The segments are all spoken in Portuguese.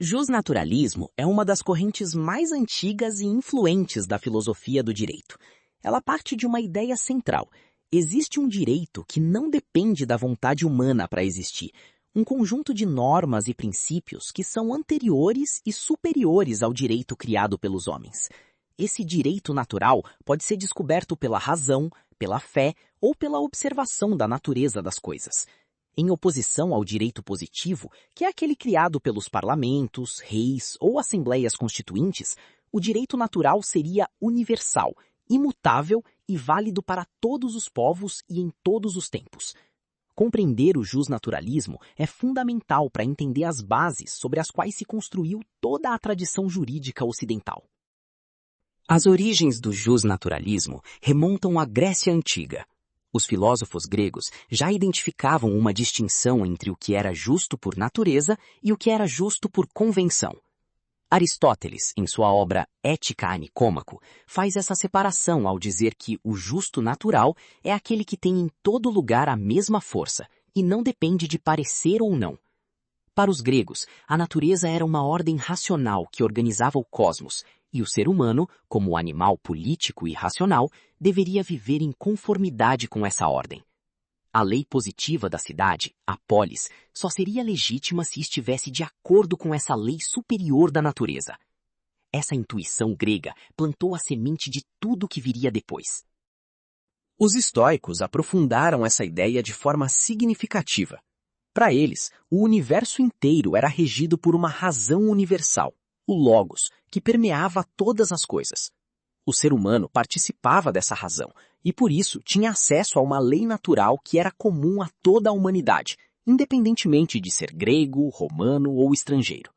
Justnaturalismo é uma das correntes mais antigas e influentes da filosofia do direito. Ela parte de uma ideia central. Existe um direito que não depende da vontade humana para existir, um conjunto de normas e princípios que são anteriores e superiores ao direito criado pelos homens. Esse direito natural pode ser descoberto pela razão, pela fé ou pela observação da natureza das coisas. Em oposição ao direito positivo, que é aquele criado pelos parlamentos, reis ou assembleias constituintes, o direito natural seria universal, imutável e válido para todos os povos e em todos os tempos. Compreender o justnaturalismo é fundamental para entender as bases sobre as quais se construiu toda a tradição jurídica ocidental. As origens do justnaturalismo remontam à Grécia Antiga. Os filósofos gregos já identificavam uma distinção entre o que era justo por natureza e o que era justo por convenção. Aristóteles, em sua obra Ética a Nicômaco, faz essa separação ao dizer que o justo natural é aquele que tem em todo lugar a mesma força e não depende de parecer ou não. Para os gregos, a natureza era uma ordem racional que organizava o cosmos, e o ser humano, como animal político e racional, deveria viver em conformidade com essa ordem. A lei positiva da cidade, a polis, só seria legítima se estivesse de acordo com essa lei superior da natureza. Essa intuição grega plantou a semente de tudo que viria depois. Os estoicos aprofundaram essa ideia de forma significativa. Para eles, o universo inteiro era regido por uma razão universal, o Logos, que permeava todas as coisas. O ser humano participava dessa razão e, por isso, tinha acesso a uma lei natural que era comum a toda a humanidade, independentemente de ser grego, romano ou estrangeiro.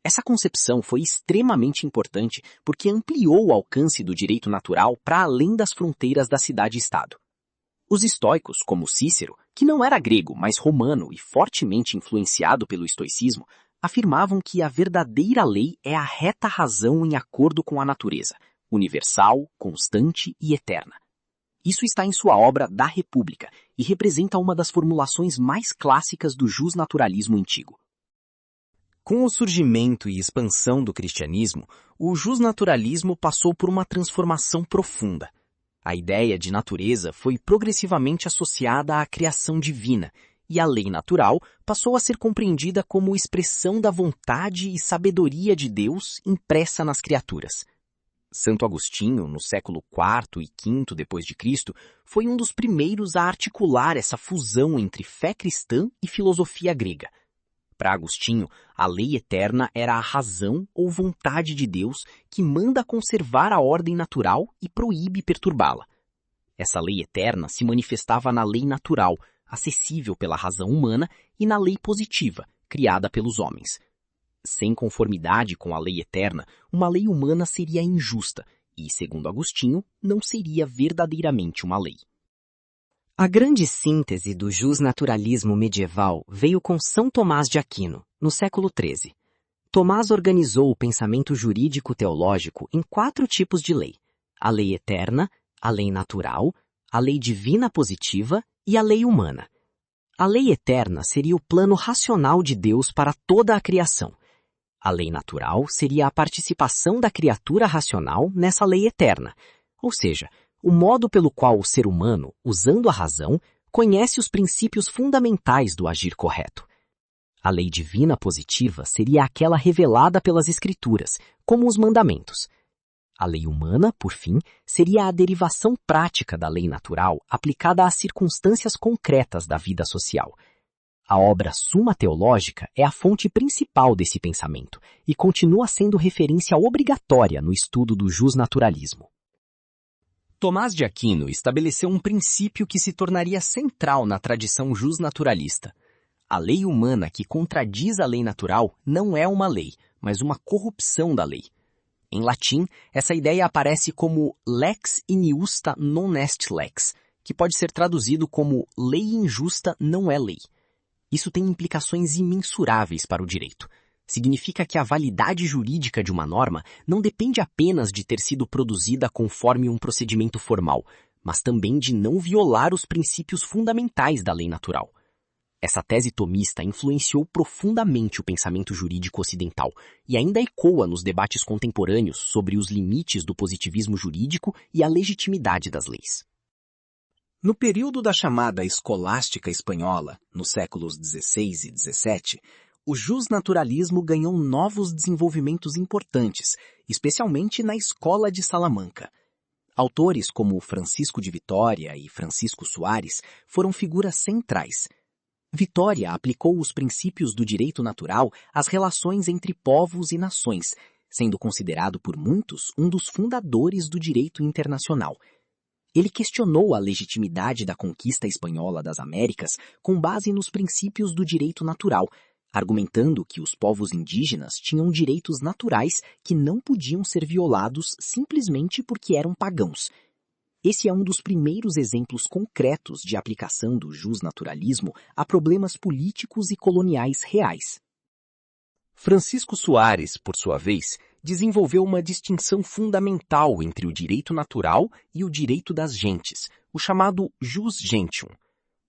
Essa concepção foi extremamente importante porque ampliou o alcance do direito natural para além das fronteiras da cidade-estado. Os estoicos, como Cícero, que não era grego, mas romano e fortemente influenciado pelo estoicismo, afirmavam que a verdadeira lei é a reta razão em acordo com a natureza, universal, constante e eterna. Isso está em sua obra Da República e representa uma das formulações mais clássicas do justnaturalismo antigo. Com o surgimento e expansão do cristianismo, o justnaturalismo passou por uma transformação profunda. A ideia de natureza foi progressivamente associada à criação divina, e a lei natural passou a ser compreendida como expressão da vontade e sabedoria de Deus impressa nas criaturas. Santo Agostinho, no século IV e V d.C., foi um dos primeiros a articular essa fusão entre fé cristã e filosofia grega. Para Agostinho, a lei eterna era a razão ou vontade de Deus que manda conservar a ordem natural e proíbe perturbá-la. Essa lei eterna se manifestava na lei natural, acessível pela razão humana, e na lei positiva, criada pelos homens. Sem conformidade com a lei eterna, uma lei humana seria injusta e, segundo Agostinho, não seria verdadeiramente uma lei. A grande síntese do justnaturalismo medieval veio com São Tomás de Aquino, no século XIII. Tomás organizou o pensamento jurídico-teológico em 4 tipos de lei: a lei eterna, a lei natural, a lei divina positiva e a lei humana. A lei eterna seria o plano racional de Deus para toda a criação. A lei natural seria a participação da criatura racional nessa lei eterna, ou seja, o modo pelo qual o ser humano, usando a razão, conhece os princípios fundamentais do agir correto. A lei divina positiva seria aquela revelada pelas Escrituras, como os mandamentos. A lei humana, por fim, seria a derivação prática da lei natural aplicada às circunstâncias concretas da vida social. A obra Suma Teológica é a fonte principal desse pensamento e continua sendo referência obrigatória no estudo do justnaturalismo. Tomás de Aquino estabeleceu um princípio que se tornaria central na tradição justnaturalista. A lei humana que contradiz a lei natural não é uma lei, mas uma corrupção da lei. Em latim, essa ideia aparece como lex injusta non est lex, que pode ser traduzido como lei injusta não é lei. Isso tem implicações imensuráveis para o direito. Significa que a validade jurídica de uma norma não depende apenas de ter sido produzida conforme um procedimento formal, mas também de não violar os princípios fundamentais da lei natural. Essa tese tomista influenciou profundamente o pensamento jurídico ocidental e ainda ecoa nos debates contemporâneos sobre os limites do positivismo jurídico e a legitimidade das leis. No período da chamada Escolástica Espanhola, nos séculos XVI e XVII, o justnaturalismo ganhou novos desenvolvimentos importantes, especialmente na Escola de Salamanca. Autores como Francisco de Vitória e Francisco Soares foram figuras centrais. Vitória aplicou os princípios do direito natural às relações entre povos e nações, sendo considerado por muitos um dos fundadores do direito internacional. Ele questionou a legitimidade da conquista espanhola das Américas com base nos princípios do direito natural, argumentando que os povos indígenas tinham direitos naturais que não podiam ser violados simplesmente porque eram pagãos. Esse é um dos primeiros exemplos concretos de aplicação do justnaturalismo a problemas políticos e coloniais reais. Francisco Soares, por sua vez, desenvolveu uma distinção fundamental entre o direito natural e o direito das gentes, o chamado jus gentium.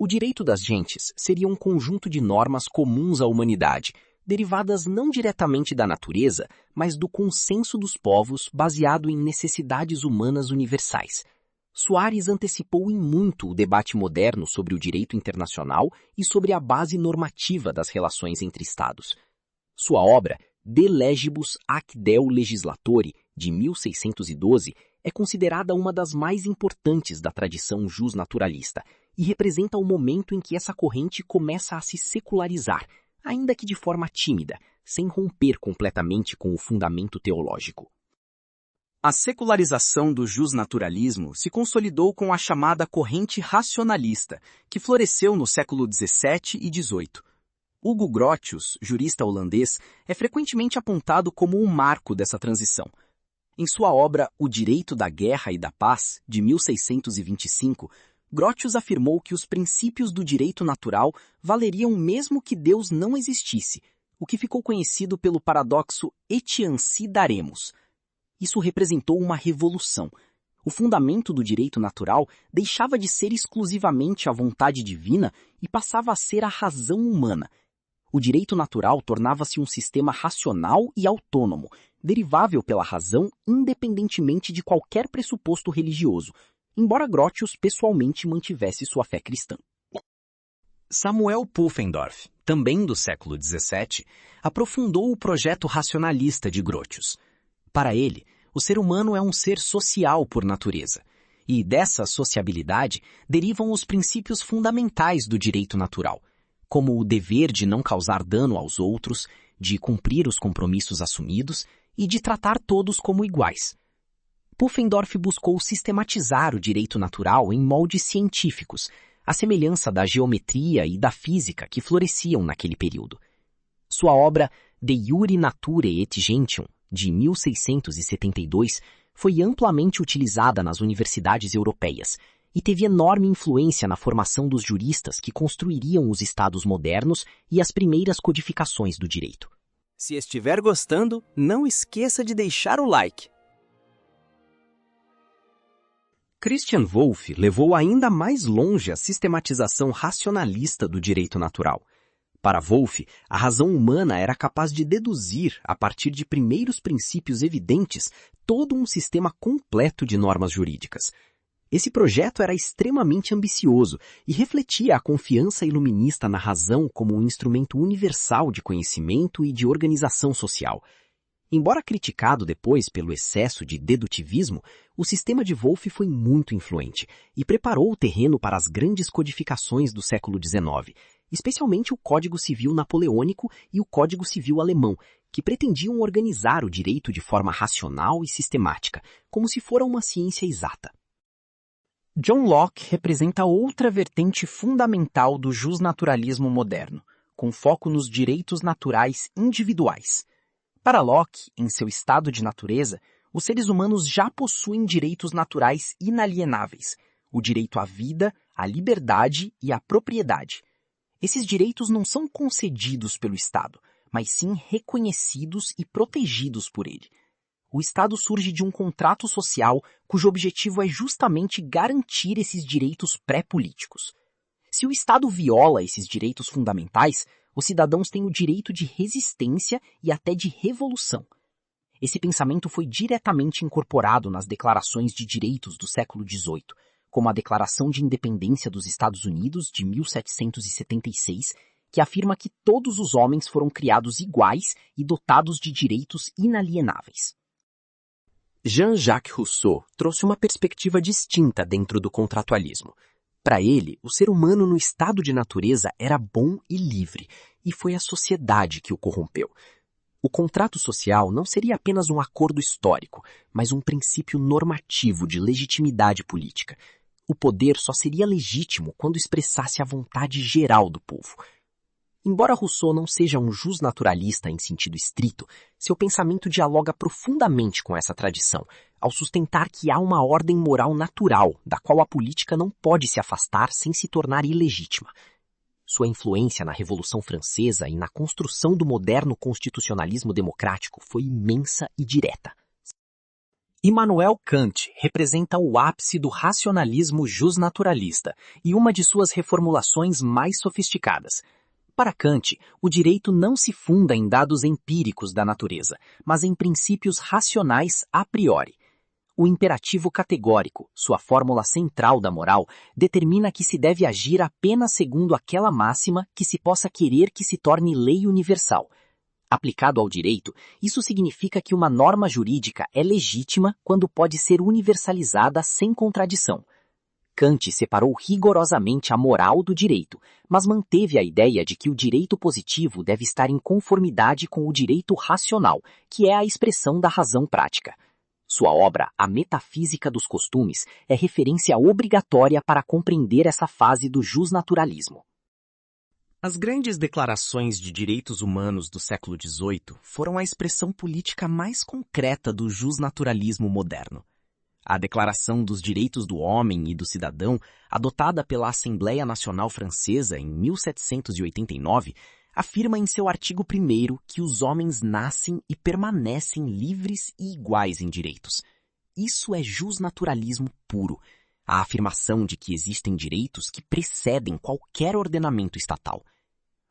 O direito das gentes seria um conjunto de normas comuns à humanidade, derivadas não diretamente da natureza, mas do consenso dos povos baseado em necessidades humanas universais. Soares antecipou em muito o debate moderno sobre o direito internacional e sobre a base normativa das relações entre Estados. Sua obra, De Legibus ac Deo Legislatori, de 1612, é considerada uma das mais importantes da tradição justnaturalista e representa o momento em que essa corrente começa a se secularizar, ainda que de forma tímida, sem romper completamente com o fundamento teológico. A secularização do justnaturalismo se consolidou com a chamada corrente racionalista, que floresceu no século XVII e XVIII. Hugo Grotius, jurista holandês, é frequentemente apontado como um marco dessa transição. Em sua obra O Direito da Guerra e da Paz, de 1625, Grotius afirmou que os princípios do direito natural valeriam mesmo que Deus não existisse, o que ficou conhecido pelo paradoxo etiam-si daremus. Isso representou uma revolução. O fundamento do direito natural deixava de ser exclusivamente a vontade divina e passava a ser a razão humana. O direito natural tornava-se um sistema racional e autônomo, derivável pela razão independentemente de qualquer pressuposto religioso, embora Grotius pessoalmente mantivesse sua fé cristã. Samuel Pufendorf, também do século XVII, aprofundou o projeto racionalista de Grotius. Para ele, o ser humano é um ser social por natureza, e dessa sociabilidade derivam os princípios fundamentais do direito natural, como o dever de não causar dano aos outros, de cumprir os compromissos assumidos e de tratar todos como iguais. Pufendorf buscou sistematizar o direito natural em moldes científicos, à semelhança da geometria e da física que floresciam naquele período. Sua obra De Iure Naturae et Gentium, de 1672, foi amplamente utilizada nas universidades europeias e teve enorme influência na formação dos juristas que construiriam os estados modernos e as primeiras codificações do direito. Se estiver gostando, não esqueça de deixar o like. Christian Wolff levou ainda mais longe a sistematização racionalista do direito natural. Para Wolff, a razão humana era capaz de deduzir, a partir de primeiros princípios evidentes, todo um sistema completo de normas jurídicas. Esse projeto era extremamente ambicioso e refletia a confiança iluminista na razão como um instrumento universal de conhecimento e de organização social. Embora criticado depois pelo excesso de dedutivismo, o sistema de Wolff foi muito influente e preparou o terreno para as grandes codificações do século XIX, especialmente o Código Civil Napoleônico e o Código Civil Alemão, que pretendiam organizar o direito de forma racional e sistemática, como se fora uma ciência exata. John Locke representa outra vertente fundamental do justnaturalismo moderno, com foco nos direitos naturais individuais. Para Locke, em seu estado de natureza, os seres humanos já possuem direitos naturais inalienáveis, o direito à vida, à liberdade e à propriedade. Esses direitos não são concedidos pelo Estado, mas sim reconhecidos e protegidos por ele. O Estado surge de um contrato social cujo objetivo é justamente garantir esses direitos pré-políticos. Se o Estado viola esses direitos fundamentais, os cidadãos têm o direito de resistência e até de revolução. Esse pensamento foi diretamente incorporado nas declarações de direitos do século XVIII, como a Declaração de Independência dos Estados Unidos de 1776, que afirma que todos os homens foram criados iguais e dotados de direitos inalienáveis. Jean-Jacques Rousseau trouxe uma perspectiva distinta dentro do contratualismo. Para ele, o ser humano no estado de natureza era bom e livre, e foi a sociedade que o corrompeu. O contrato social não seria apenas um acordo histórico, mas um princípio normativo de legitimidade política. O poder só seria legítimo quando expressasse a vontade geral do povo. Embora Rousseau não seja um justnaturalista em sentido estrito, seu pensamento dialoga profundamente com essa tradição, ao sustentar que há uma ordem moral natural, da qual a política não pode se afastar sem se tornar ilegítima. Sua influência na Revolução Francesa e na construção do moderno constitucionalismo democrático foi imensa e direta. Immanuel Kant representa o ápice do racionalismo justnaturalista e uma de suas reformulações mais sofisticadas. Para Kant, o direito não se funda em dados empíricos da natureza, mas em princípios racionais a priori. O imperativo categórico, sua fórmula central da moral, determina que se deve agir apenas segundo aquela máxima que se possa querer que se torne lei universal. Aplicado ao direito, isso significa que uma norma jurídica é legítima quando pode ser universalizada sem contradição. Kant separou rigorosamente a moral do direito, mas manteve a ideia de que o direito positivo deve estar em conformidade com o direito racional, que é a expressão da razão prática. Sua obra, A Metafísica dos Costumes, é referência obrigatória para compreender essa fase do justnaturalismo. As grandes declarações de direitos humanos do século XVIII foram a expressão política mais concreta do justnaturalismo moderno. A Declaração dos Direitos do Homem e do Cidadão, adotada pela Assembleia Nacional Francesa em 1789, afirma em seu artigo 1º que os homens nascem e permanecem livres e iguais em direitos. Isso é justnaturalismo puro, a afirmação de que existem direitos que precedem qualquer ordenamento estatal.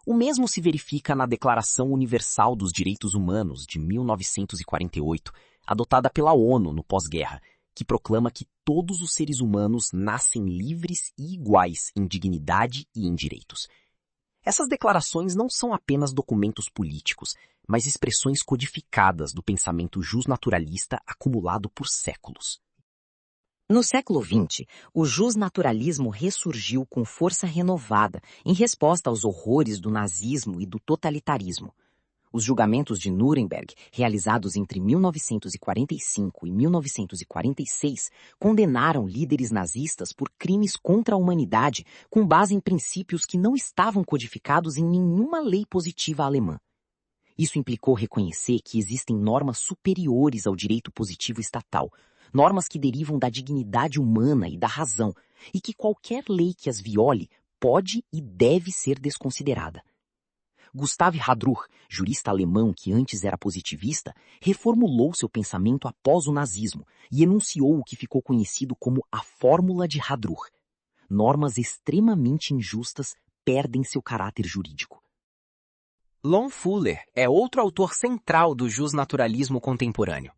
O mesmo se verifica na Declaração Universal dos Direitos Humanos de 1948, adotada pela ONU no pós-guerra, que proclama que todos os seres humanos nascem livres e iguais em dignidade e em direitos. Essas declarações não são apenas documentos políticos, mas expressões codificadas do pensamento justnaturalista acumulado por séculos. No século XX, o justnaturalismo ressurgiu com força renovada em resposta aos horrores do nazismo e do totalitarismo. Os julgamentos de Nuremberg, realizados entre 1945 e 1946, condenaram líderes nazistas por crimes contra a humanidade com base em princípios que não estavam codificados em nenhuma lei positiva alemã. Isso implicou reconhecer que existem normas superiores ao direito positivo estatal, normas que derivam da dignidade humana e da razão, e que qualquer lei que as viole pode e deve ser desconsiderada. Gustav Hadruch, jurista alemão que antes era positivista, reformulou seu pensamento após o nazismo e enunciou o que ficou conhecido como a Fórmula de Hadruch. Normas extremamente injustas perdem seu caráter jurídico. Lon Fuller é outro autor central do justnaturalismo contemporâneo.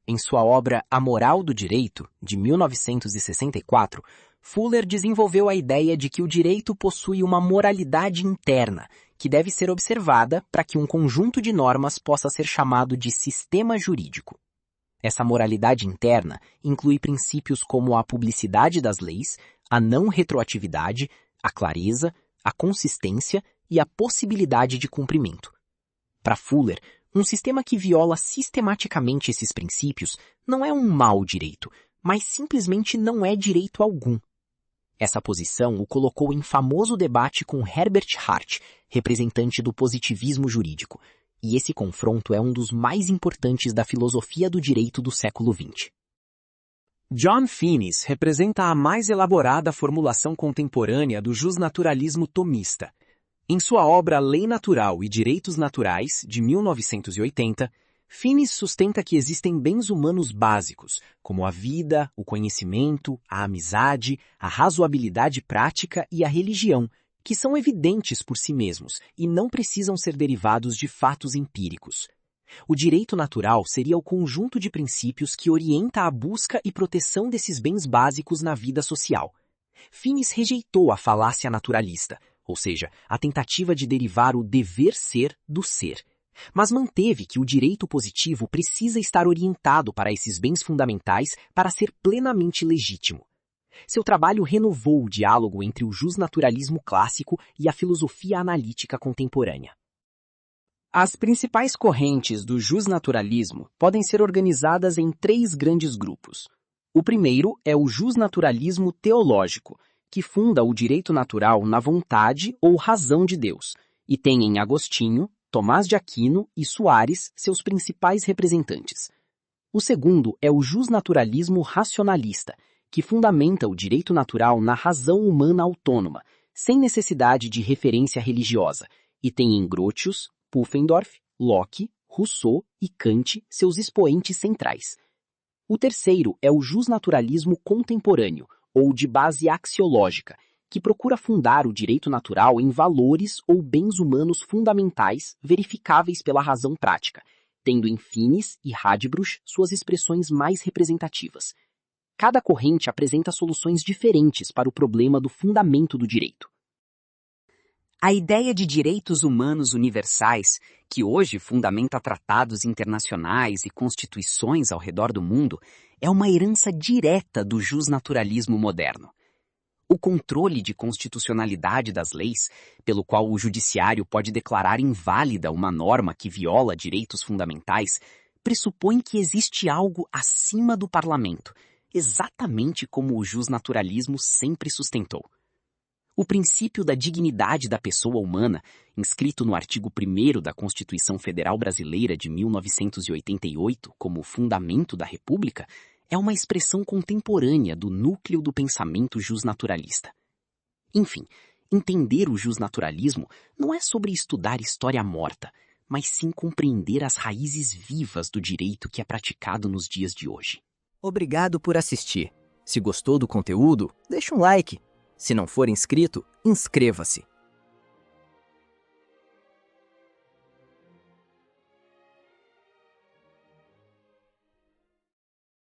Em sua obra A Moral do Direito, de 1964, Fuller desenvolveu a ideia de que o direito possui uma moralidade interna, que deve ser observada para que um conjunto de normas possa ser chamado de sistema jurídico. Essa moralidade interna inclui princípios como a publicidade das leis, a não retroatividade, a clareza, a consistência e a possibilidade de cumprimento. Para Fuller, um sistema que viola sistematicamente esses princípios não é um mau direito, mas simplesmente não é direito algum. Essa posição o colocou em famoso debate com Herbert Hart, representante do positivismo jurídico, e esse confronto é um dos mais importantes da filosofia do direito do século XX. John Finnis representa a mais elaborada formulação contemporânea do justnaturalismo tomista. Em sua obra Lei Natural e Direitos Naturais, de 1980, Finis sustenta que existem bens humanos básicos, como a vida, o conhecimento, a amizade, a razoabilidade prática e a religião, que são evidentes por si mesmos e não precisam ser derivados de fatos empíricos. O direito natural seria o conjunto de princípios que orienta a busca e proteção desses bens básicos na vida social. Finis rejeitou a falácia naturalista, ou seja, a tentativa de derivar o dever ser do ser, mas manteve que o direito positivo precisa estar orientado para esses bens fundamentais para ser plenamente legítimo. Seu trabalho renovou o diálogo entre o justnaturalismo clássico e a filosofia analítica contemporânea. As principais correntes do justnaturalismo podem ser organizadas em 3 grandes grupos. O primeiro é o justnaturalismo teológico, que funda o direito natural na vontade ou razão de Deus, e tem em Agostinho, Tomás de Aquino e Soares seus principais representantes. O segundo é o justnaturalismo racionalista, que fundamenta o direito natural na razão humana autônoma, sem necessidade de referência religiosa, e tem em Grotius, Pufendorf, Locke, Rousseau e Kant seus expoentes centrais. O terceiro é o justnaturalismo contemporâneo, ou de base axiológica, que procura fundar o direito natural em valores ou bens humanos fundamentais verificáveis pela razão prática, tendo em Finis e Radbruch suas expressões mais representativas. Cada corrente apresenta soluções diferentes para o problema do fundamento do direito. A ideia de direitos humanos universais, que hoje fundamenta tratados internacionais e constituições ao redor do mundo, é uma herança direta do justnaturalismo moderno. O controle de constitucionalidade das leis, pelo qual o judiciário pode declarar inválida uma norma que viola direitos fundamentais, pressupõe que existe algo acima do parlamento, exatamente como o justnaturalismo sempre sustentou. O princípio da dignidade da pessoa humana, inscrito no artigo 1º da Constituição Federal Brasileira de 1988 como fundamento da República, é uma expressão contemporânea do núcleo do pensamento justnaturalista. Enfim, entender o justnaturalismo não é sobre estudar história morta, mas sim compreender as raízes vivas do direito que é praticado nos dias de hoje. Obrigado por assistir. Se gostou do conteúdo, deixa um like. Se não for inscrito, inscreva-se.